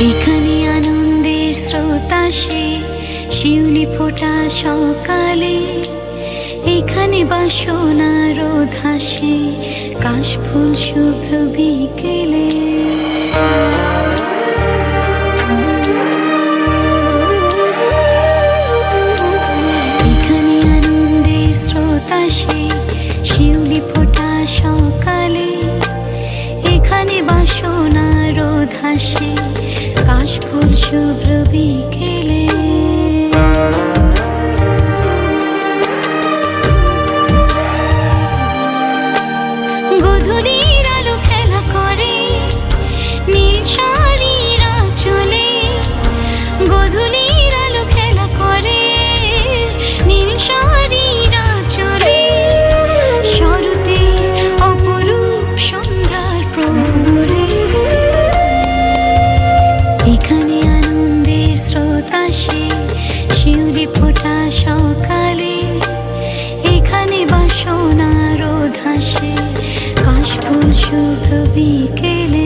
এখানে আনন্দের স্রোত আসে শিউলি ফোটা সকালে, এখানে বাসনা রোদ হাসে কাশফুল শুভ্র বিকেলে। এখানে আনন্দের স্রোত আসে শিউলি ফোটা সকালে, এখানে বাসনা রোদ হাসে কাশফুল শুভ্র বিকেলে। গধূলির আলো খেলা করে নীল শাড়ির আঁচলে, গধূলির আলো খেলা করে নীল শাড়ির আঁচলে। শরতের অপরূপ সন্ধ্যার প্রহরে এখানে আনন্দের স্রোত আসে শিউলি ফোটা সকালে, এখানে বাসনা রোদ হাসে কাশফুল শুভ্র বিকেলে।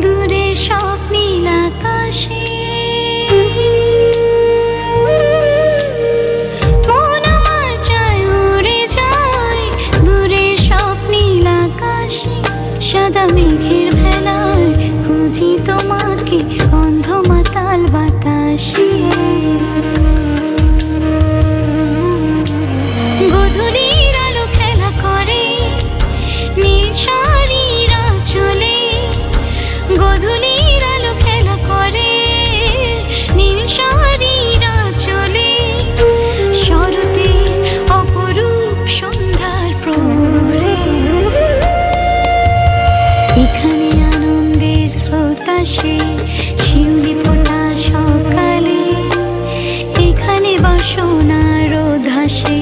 দূরের সব নীল আকাশে মন আমার চায় উড়ে যায়, দূরের সব নীল আকাশে। সাদা মেঘের ভেলায় খুঁজি তোমাকে গন্ধ মাতাল বাতাসে। গধূলির আলো খেলা করে নীল শাড়ির আঁচলে, গধূলির আলো খেলা করে নীল শাড়ির আঁচলে। শরতের অপরূপ সন্ধ্যার প্রহরে এখানে আনন্দের স্রোত আসে শিউলি ফোটা সকালে, এখানে বাসনা রোদ হাসে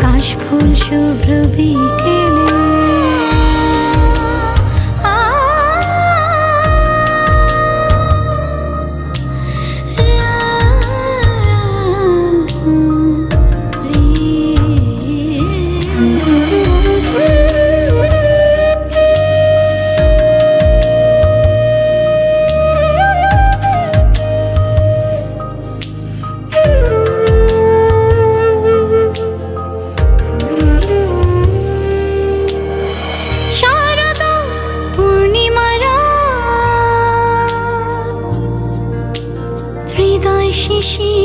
কাশফুল শুভ্র বিকেলে। শিশির